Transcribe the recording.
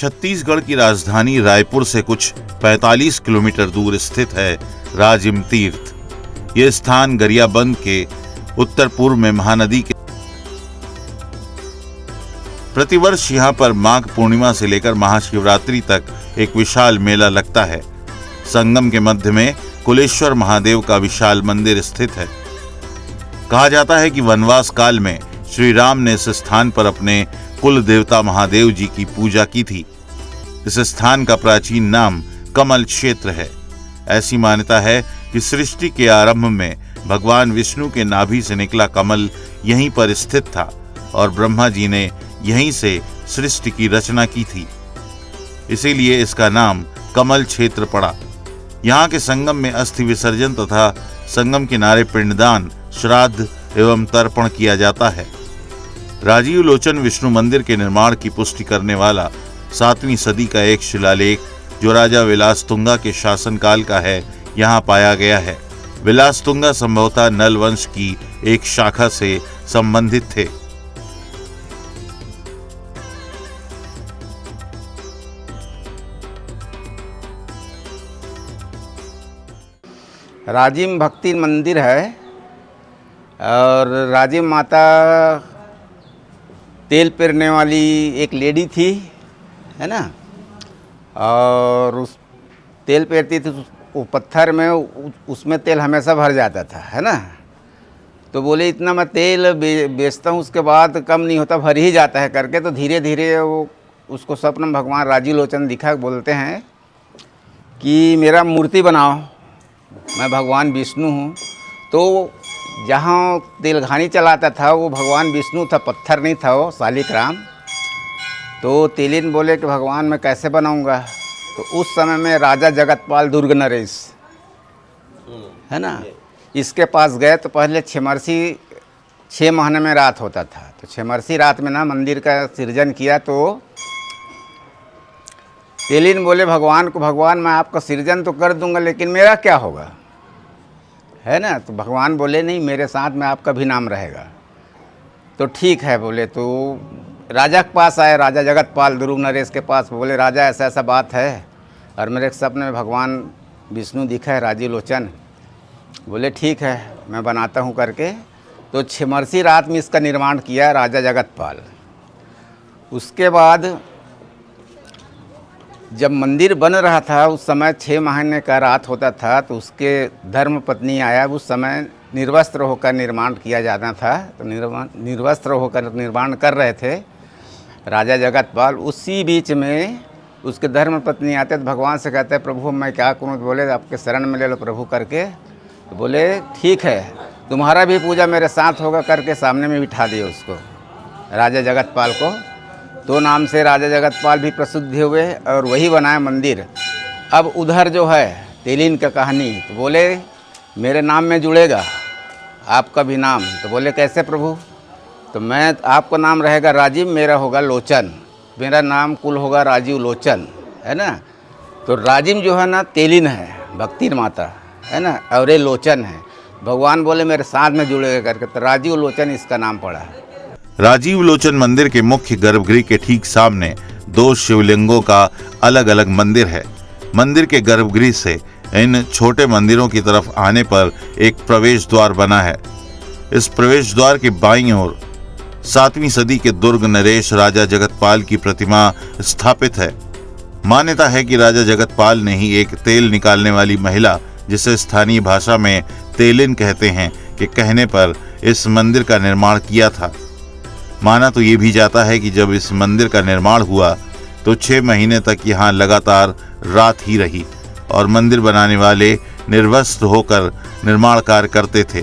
छत्तीसगढ़ की राजधानी रायपुर से कुछ 45 किलोमीटर दूर स्थित है राजिम तीर्थ। ये स्थान गरियाबंद के उत्तर पूर्व में महानदी के प्रतिवर्ष यहाँ पर माघ पूर्णिमा से लेकर महाशिवरात्रि तक एक विशाल मेला लगता है। संगम के मध्य में कुलेश्वर महादेव का विशाल मंदिर स्थित है। कहा जाता है कि वनवास काल में श्री राम ने इस स्थान पर अपने कुल देवता महादेव जी की पूजा की थी। इस स्थान का प्राचीन नाम कमल क्षेत्र है। ऐसी मान्यता है कि सृष्टि के आरंभ में भगवान विष्णु के नाभि से निकला कमल यहीं पर स्थित था और ब्रह्मा जी ने यहीं से सृष्टि की रचना की थी। इसीलिए इसका नाम कमल क्षेत्र पड़ा। यहाँ के संगम में अस्थि विसर्जन तथा संगम किनारे पिंडदान, श्राद्ध एवं तर्पण किया जाता है। राजीव लोचन विष्णु मंदिर के निर्माण की पुष्टि करने वाला 7वीं सदी का एक शिलालेख जो राजा विलासतुंगा के शासनकाल का है, यहाँ पाया गया है। विलासतुंगा संभवतः नल वंश की एक शाखा से संबंधित थे। राजिम भक्ति मंदिर है और राजिम माता तेल पेरने वाली एक लेडी थी, है ना, और उस तेल पेरती थी, वो पत्थर में उसमें तेल हमेशा भर जाता था, है ना। तो बोले इतना मैं तेल बेचता हूँ, उसके बाद कम नहीं होता, भर ही जाता है करके। तो धीरे धीरे वो उसको स्वप्न में भगवान राजीव लोचन दिखा, बोलते हैं कि मेरा मूर्ति बनाओ, मैं भगवान विष्णु हूँ। तो जहाँ तेलघानी चलाता था वो भगवान विष्णु था, पत्थर नहीं था, वो शालिग्राम। तो तेलिन बोले कि भगवान मैं कैसे बनाऊँगा। तो उस समय में राजा जगतपाल दुर्ग नरेश, है ना, इसके पास गए। तो पहले छेमरसी 6 महीने में रात होता था, तो छेमरसी रात में ना मंदिर का सृजन किया। तो तेलिन बोले भगवान को, भगवान मैं आपका सृजन तो कर दूंगा लेकिन मेरा क्या होगा, है ना। तो भगवान बोले नहीं, मेरे साथ में आपका भी नाम रहेगा। तो ठीक है बोले। तो राजा के पास आए, राजा जगतपाल दुर्ग नरेश के पास। बोले राजा ऐसा ऐसा बात है और मेरे सपने में भगवान विष्णु दिखा है, राजीव लोचन। बोले ठीक है मैं बनाता हूँ करके। तो छेमरसी रात में इसका निर्माण किया राजा जगतपाल। उसके बाद जब मंदिर बन रहा था उस समय 6 महीने का रात होता था। तो उसके धर्म पत्नी आया, उस समय निर्वस्त्र होकर निर्माण किया जाता था। तो निर्वस्त्र होकर निर्माण कर रहे थे राजा जगतपाल। उसी बीच में उसके धर्म पत्नी आते तो भगवान से कहते प्रभु मैं क्या करूँ। तो बोले आपके शरण में ले लो प्रभु करके। तो बोले ठीक है तुम्हारा भी पूजा मेरे साथ होगा करके सामने में बिठा दिए उसको, राजा जगतपाल को। तो नाम से राजा जगतपाल भी प्रसिद्ध हुए और वही बनाया मंदिर। अब उधर जो है तेलिन का कहानी, तो बोले मेरे नाम में जुड़ेगा आपका भी नाम। तो बोले कैसे प्रभु। तो मैं आपका नाम रहेगा राजीव, मेरा होगा लोचन, मेरा नाम कुल होगा राजीव लोचन, है ना। तो राजिम जो है ना तेलिन है, भक्ति माता, है ना, और ये लोचन है। भगवान बोले मेरे साथ में जुड़ेगा करके, तो राजीव लोचन इसका नाम पड़ा है। राजीव लोचन मंदिर के मुख्य गर्भगृह के ठीक सामने 2 शिवलिंगों का अलग अलग मंदिर है। मंदिर के गर्भगृह से इन छोटे मंदिरों की तरफ आने पर एक प्रवेश द्वार बना है। इस प्रवेश द्वार के बाईं ओर 7वीं सदी के दुर्ग नरेश राजा जगतपाल की प्रतिमा स्थापित है। मान्यता है कि राजा जगतपाल ने ही एक तेल निकालने वाली महिला, जिसे स्थानीय भाषा में तेलिन कहते हैं, के कहने पर इस मंदिर का निर्माण किया था। माना तो ये भी जाता है कि जब इस मंदिर का निर्माण हुआ तो 6 महीने तक यहाँ लगातार रात ही रही और मंदिर बनाने वाले निर्वस्त्र होकर निर्माण कार्य करते थे।